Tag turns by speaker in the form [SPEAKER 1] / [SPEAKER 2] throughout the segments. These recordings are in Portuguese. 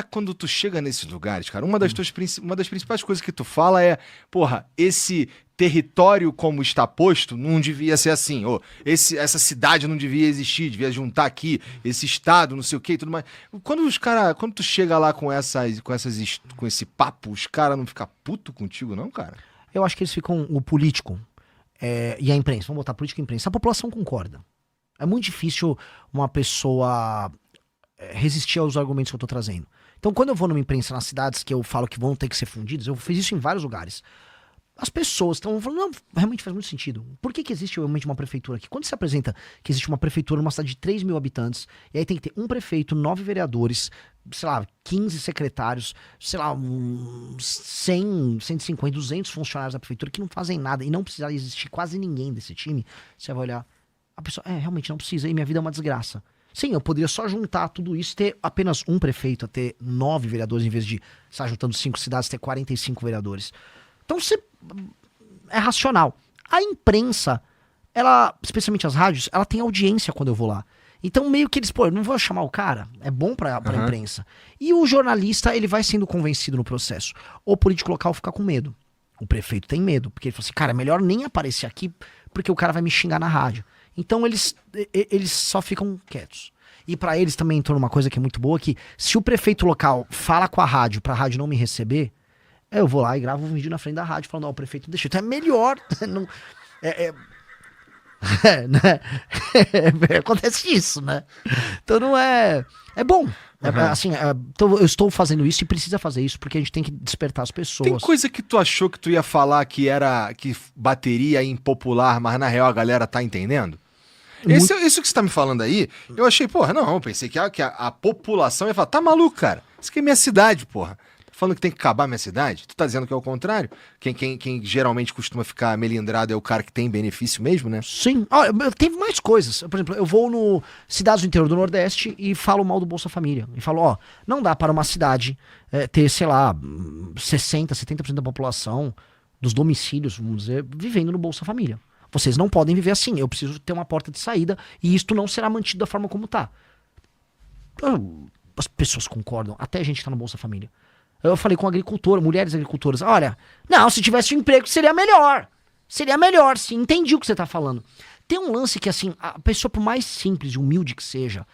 [SPEAKER 1] Quando tu chega nesses lugares, cara, uma das principais coisas que tu fala é, porra, esse território como está posto não devia ser assim, ou essa cidade não devia existir, devia juntar aqui, esse estado, não sei o que e tudo mais. Quando tu chega lá com esse papo, os caras não ficam puto contigo, não, cara?
[SPEAKER 2] Eu acho que eles ficam, o político e a imprensa, vamos botar política e imprensa, a população concorda. É muito difícil uma pessoa resistir aos argumentos que eu tô trazendo. Então, quando eu vou numa imprensa nas cidades que eu falo que vão ter que ser fundidos, eu fiz isso em vários lugares. As pessoas estão falando, não, realmente faz muito sentido. Por que existe realmente uma prefeitura aqui? Quando se apresenta que existe uma prefeitura numa cidade de 3 mil habitantes, e aí tem que ter um prefeito, 9 vereadores, sei lá, 15 secretários, sei lá, 100, 150, 200 funcionários da prefeitura que não fazem nada, e não precisa existir quase ninguém desse time, você vai olhar, a pessoa, realmente não precisa, e minha vida é uma desgraça. Sim, eu poderia só juntar tudo isso, ter apenas um prefeito, ter 9 vereadores, em vez de estar juntando 5 cidades, ter 45 vereadores. Então é racional. A imprensa, ela, especialmente as rádios, ela tem audiência quando eu vou lá. Então meio que eles, eu não vou chamar o cara, é bom pra imprensa. E o jornalista, ele vai sendo convencido no processo. O político local fica com medo. O prefeito tem medo, porque ele fala assim, cara, é melhor nem aparecer aqui, porque o cara vai me xingar na rádio. Então eles só ficam quietos. E pra eles também entrou numa coisa que é muito boa, que se o prefeito local fala com a rádio pra rádio não me receber, eu vou lá e gravo um vídeo na frente da rádio falando, o prefeito não deixou. Então é melhor. Não, né? Acontece isso, né? Então não é... É bom. Assim, então eu estou fazendo isso e precisa fazer isso porque a gente tem que despertar as pessoas.
[SPEAKER 1] Tem coisa que tu achou que tu ia falar que bateria impopular, mas na real a galera tá entendendo? Isso que você tá me falando aí, eu achei, porra, não, eu pensei que a população ia falar, tá maluco, cara? Isso aqui é minha cidade, porra. Tá falando que tem que acabar a minha cidade? Tu tá dizendo que é o contrário? Quem geralmente costuma ficar melindrado é o cara que tem benefício mesmo, né?
[SPEAKER 2] Sim. Teve mais coisas. Por exemplo, eu vou no cidades do interior do Nordeste e falo mal do Bolsa Família. E falo, não dá para uma cidade ter, sei lá, 60%, 70% da população, dos domicílios, vamos dizer, vivendo no Bolsa Família. Vocês não podem viver assim, eu preciso ter uma porta de saída e isto não será mantido da forma como tá. As pessoas concordam, até a gente tá no Bolsa Família. Eu falei com mulheres agricultoras, olha, não, se tivesse um emprego seria melhor. Seria melhor, sim, entendi o que você tá falando. Tem um lance que, assim, a pessoa, por mais simples e humilde que seja,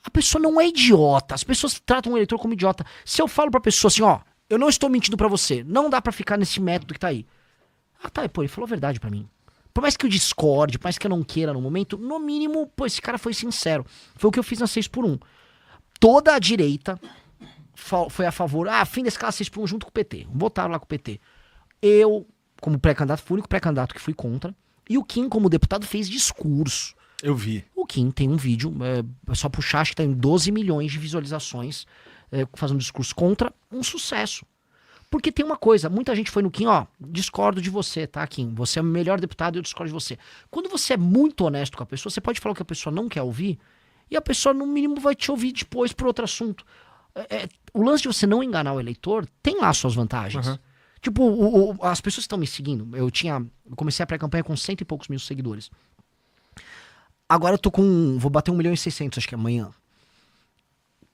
[SPEAKER 2] a pessoa não é idiota, as pessoas tratam o eleitor como idiota. Se eu falo pra pessoa assim, eu não estou mentindo pra você, não dá pra ficar nesse método que tá aí. Ele falou a verdade pra mim. Por mais que eu discorde, por mais que eu não queira no momento, no mínimo, esse cara foi sincero. Foi o que eu fiz na 6x1. Toda a direita foi a favor, fim da escala 6x1 junto com o PT. Votaram lá com o PT. Eu, como pré-candidato, fui o único pré-candidato que fui contra. E o Kim, como deputado, fez discurso.
[SPEAKER 1] Eu vi.
[SPEAKER 2] O Kim tem um vídeo, é só puxar, acho que tem 12 milhões de visualizações, fazendo discurso contra, um sucesso. Porque tem uma coisa, muita gente foi no Kim, discordo de você, tá, Kim? Você é o melhor deputado e eu discordo de você. Quando você é muito honesto com a pessoa, você pode falar o que a pessoa não quer ouvir, e a pessoa, no mínimo, vai te ouvir depois por outro assunto. O lance de você não enganar o eleitor tem lá suas vantagens.
[SPEAKER 1] Uhum.
[SPEAKER 2] Tipo, as pessoas que estão me seguindo, eu comecei a pré-campanha com 100 e poucos mil seguidores. Agora eu tô vou bater 1.600.000, acho que amanhã.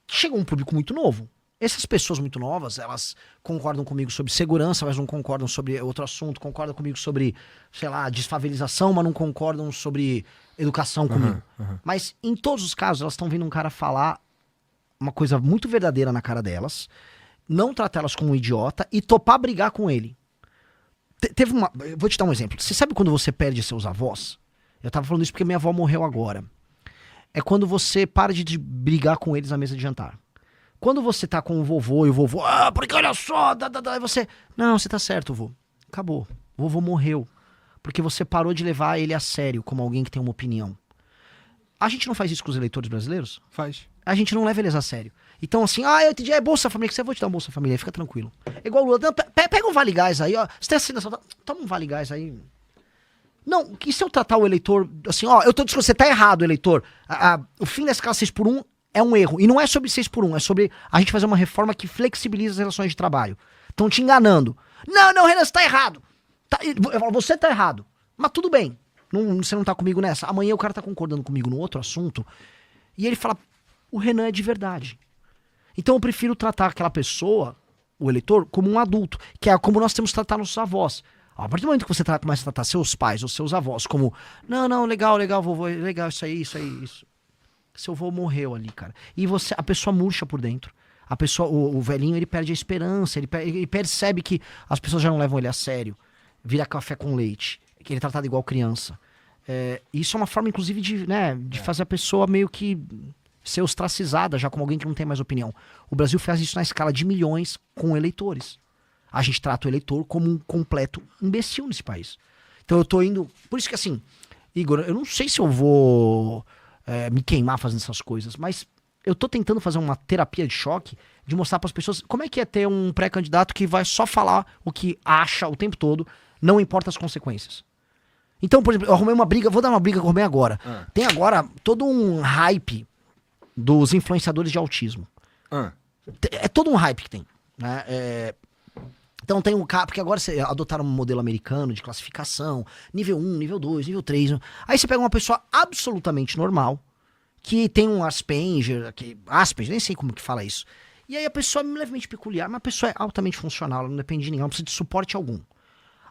[SPEAKER 2] Chega um público muito novo. Essas pessoas muito novas, elas concordam comigo sobre segurança, mas não concordam sobre outro assunto, concordam comigo sobre, sei lá, desfavelização, mas não concordam sobre educação comigo. Mas em todos os casos, elas estão vendo um cara falar uma coisa muito verdadeira na cara delas, não tratar elas como um idiota e topar brigar com ele. Eu vou te dar um exemplo. Você sabe quando você perde seus avós? Eu tava falando isso porque minha avó morreu agora. É quando você para de brigar com eles na mesa de jantar. Quando você tá com o vovô e o vovô, porque olha só, e você, não, você tá certo, vô. Acabou. O vovô morreu. Porque você parou de levar ele a sério, como alguém que tem uma opinião. A gente não faz isso com os eleitores brasileiros?
[SPEAKER 1] Faz.
[SPEAKER 2] A gente não leva eles a sério. Então assim, eu entendi, é Bolsa Família, que você vou te dar um Bolsa Família, aí fica tranquilo. É igual o Lula, não, pega um Vale Gás aí, você tem assinação, toma um Vale Gás aí. Não, que se eu tratar o eleitor, assim, eu tô dizendo, você tá errado, eleitor. O fim da escala 6x1 é um erro. E não é sobre 6x1, é sobre a gente fazer uma reforma que flexibiliza as relações de trabalho. Estão te enganando. Não, Renan, você tá errado. Eu falo, você tá errado. Mas tudo bem. Você não tá comigo nessa. Amanhã o cara tá concordando comigo no outro assunto. E ele fala, o Renan é de verdade. Então eu prefiro tratar aquela pessoa, o eleitor, como um adulto, que é como nós temos que tratar nossos avós. A partir do momento que você começa a tratar seus pais ou seus avós como, não, legal, vovô, legal, isso aí. Seu avô morreu ali, cara. E a pessoa murcha por dentro. A pessoa, o velhinho, ele perde a esperança, ele percebe que as pessoas já não levam ele a sério. Vira café com leite, que ele é tratado igual criança. Isso é uma forma, inclusive, de fazer a pessoa meio que ser ostracizada, já como alguém que não tem mais opinião. O Brasil faz isso na escala de milhões com eleitores. A gente trata o eleitor como um completo imbecil nesse país. Então eu tô indo... Por isso que assim, Igor, eu não sei se eu vou me queimar fazendo essas coisas, mas eu tô tentando fazer uma terapia de choque de mostrar para as pessoas como é que é ter um pré-candidato que vai só falar o que acha o tempo todo, não importa as consequências. Então, por exemplo, eu arrumei uma briga, vou dar uma briga que eu arrumei agora. Tem agora todo um hype dos influenciadores de autismo. É todo um hype que tem, né? Então tem um cara, porque agora você adotaram um modelo americano de classificação, nível 1, nível 2, nível 3. Aí você pega uma pessoa absolutamente normal, que tem um Asperger, nem sei como que fala isso. E aí a pessoa é levemente peculiar, mas a pessoa é altamente funcional, ela não depende de ninguém, ela não precisa de suporte algum.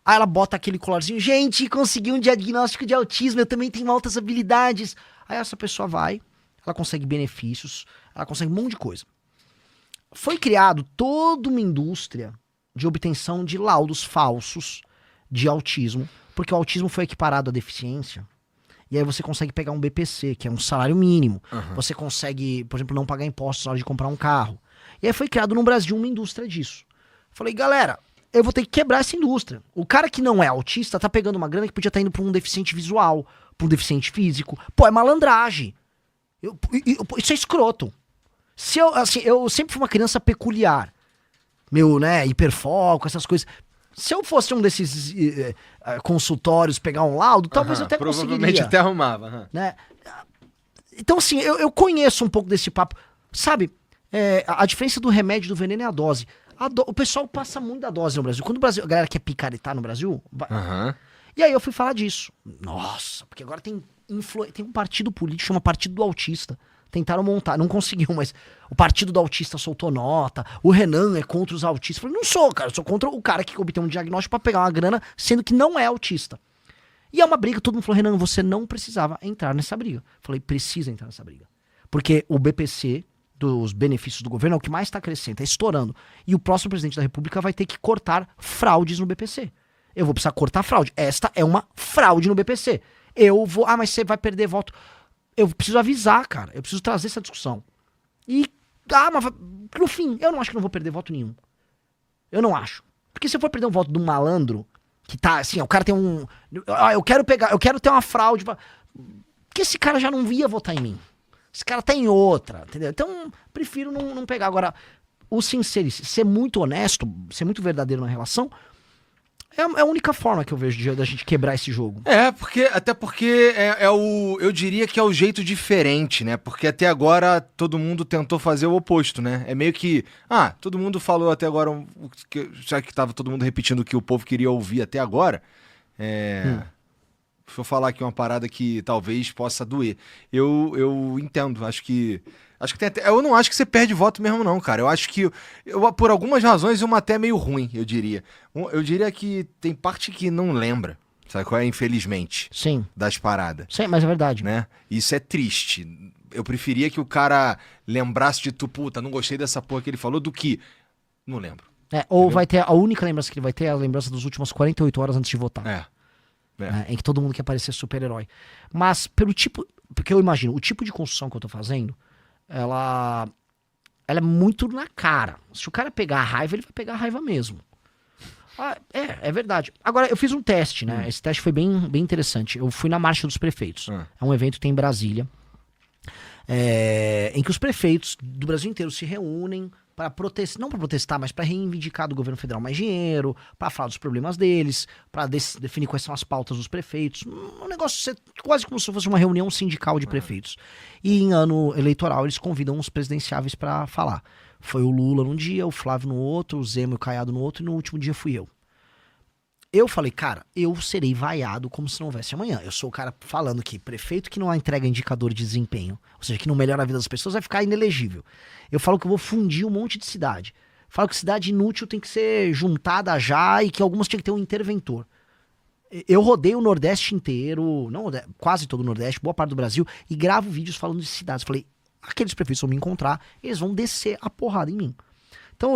[SPEAKER 2] Aí ela bota aquele colarzinho, gente, consegui um diagnóstico de autismo, eu também tenho altas habilidades. Aí essa pessoa vai, ela consegue benefícios, ela consegue um monte de coisa. Foi criado toda uma indústria de obtenção de laudos falsos de autismo, porque o autismo foi equiparado à deficiência, e aí você consegue pegar um BPC, que é um salário mínimo, você consegue, por exemplo, não pagar impostos na hora de comprar um carro. E aí foi criado no Brasil uma indústria disso. Falei, galera, eu vou ter que quebrar essa indústria. O cara que não é autista tá pegando uma grana que podia estar indo pra um deficiente visual, pra um deficiente físico. Pô, é malandragem. Isso é escroto. Eu sempre fui uma criança peculiar. Hiperfoco, essas coisas. Se eu fosse um desses consultórios pegar um laudo, talvez eu até
[SPEAKER 1] provavelmente
[SPEAKER 2] conseguiria.
[SPEAKER 1] até arrumava.
[SPEAKER 2] Né? Então, assim, eu conheço um pouco desse papo. Sabe, a diferença do remédio e do veneno é a dose. O pessoal passa muito da dose no Brasil. Quando a galera quer picaretar no Brasil... E aí eu fui falar disso. Nossa, porque agora tem um partido político, chama Partido do Autista. Tentaram montar, não conseguiu, mas o Partido do Autista soltou nota, o Renan é contra os autistas. Eu falei, não sou, cara, eu sou contra o cara que obtém um diagnóstico pra pegar uma grana, sendo que não é autista. E é uma briga, todo mundo falou, Renan, você não precisava entrar nessa briga. Eu falei, precisa entrar nessa briga. Porque o BPC, dos benefícios do governo, é o que mais está crescendo, está estourando. E o próximo presidente da República vai ter que cortar fraudes no BPC. Eu vou precisar cortar fraude. Esta é uma fraude no BPC. Mas você vai perder voto. Eu preciso avisar, cara. Eu preciso trazer essa discussão. Mas no fim, eu não acho que não vou perder voto nenhum. Eu não acho. Porque se eu for perder um voto de um malandro, que tá assim, o cara tem um... eu quero ter uma fraude. Porque esse cara já não ia votar em mim. Esse cara tá em outra, entendeu? Então, prefiro não pegar. Agora, o sincerice, ser muito honesto, ser muito verdadeiro na relação, é a única forma que eu vejo da gente quebrar esse jogo.
[SPEAKER 1] Até porque eu diria que é o jeito diferente, né? Porque até agora todo mundo tentou fazer o oposto, né? É meio que, todo mundo falou até agora, já que tava todo mundo repetindo o que o povo queria ouvir até agora, Deixa eu falar aqui uma parada que talvez possa doer. Eu entendo, acho que tem até, eu não acho que você perde voto mesmo não, cara. Eu acho que, por algumas razões, uma até meio ruim, eu diria. Eu diria que tem parte que não lembra, sabe qual é? Infelizmente.
[SPEAKER 2] Sim.
[SPEAKER 1] Das paradas.
[SPEAKER 2] Sim, mas é verdade.
[SPEAKER 1] Né? Isso é triste. Eu preferia que o cara lembrasse de puta, não gostei dessa porra que ele falou, do que não lembro.
[SPEAKER 2] Ou entendeu? Vai ter, a única lembrança que ele vai ter é a lembrança das últimas 48 horas antes de votar. Em que todo mundo quer parecer super-herói. Mas pelo tipo... Porque eu imagino, o tipo de construção que eu tô fazendo, ela é muito na cara. Se o cara pegar a raiva, ele vai pegar a raiva mesmo. É verdade. Agora, eu fiz um teste, né? Esse teste foi bem interessante. Eu fui na Marcha dos Prefeitos. É um evento que tem em Brasília. Em que os prefeitos do Brasil inteiro se reúnem para protestar, não para protestar, mas para reivindicar do governo federal mais dinheiro, para falar dos problemas deles, para definir quais são as pautas dos prefeitos. Um negócio quase como se fosse uma reunião sindical de prefeitos. E em ano eleitoral eles convidam os presidenciáveis para falar. Foi o Lula num dia, o Flávio no outro, o Zema e o Caiado no outro, e no último dia fui eu. Eu falei, cara, eu serei vaiado como se não houvesse amanhã. Eu sou o cara falando que prefeito que não entrega indicador de desempenho, ou seja, que não melhora a vida das pessoas, vai ficar inelegível. Eu falo que eu vou fundir um monte de cidade. Falo que cidade inútil tem que ser juntada já e que algumas tinha que ter um interventor. Eu rodei o Nordeste inteiro, não, quase todo o Nordeste, boa parte do Brasil, e gravo vídeos falando de cidades. Falei, aqueles prefeitos vão me encontrar, eles vão descer a porrada em mim. Então,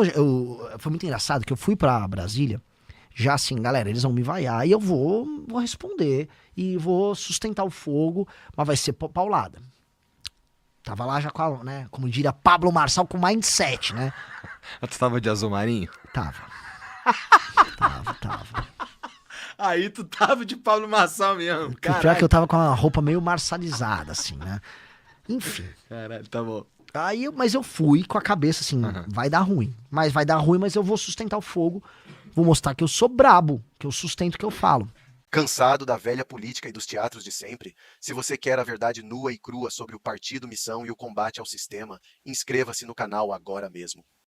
[SPEAKER 2] foi muito engraçado que eu fui pra Brasília, já assim, galera, eles vão me vaiar e eu vou responder e vou sustentar o fogo, mas vai ser paulada. Tava lá já com a, né, como diria Pablo Marçal, com mindset, né?
[SPEAKER 1] Tu tava de azul marinho?
[SPEAKER 2] Tava. Tava.
[SPEAKER 1] Aí tu tava de Pablo Marçal mesmo,
[SPEAKER 2] Pior
[SPEAKER 1] cara.
[SPEAKER 2] que eu tava com a roupa meio marçalizada, assim, né? Enfim.
[SPEAKER 1] Caralho, tá bom.
[SPEAKER 2] Aí, mas eu fui com a cabeça assim, vai dar ruim. Mas vai dar ruim, mas eu vou sustentar o fogo. Vou mostrar que eu sou brabo, que eu sustento o que eu falo.
[SPEAKER 3] Cansado da velha política e dos teatros de sempre? Se você quer a verdade nua e crua sobre o partido, missão e o combate ao sistema, inscreva-se no canal agora mesmo.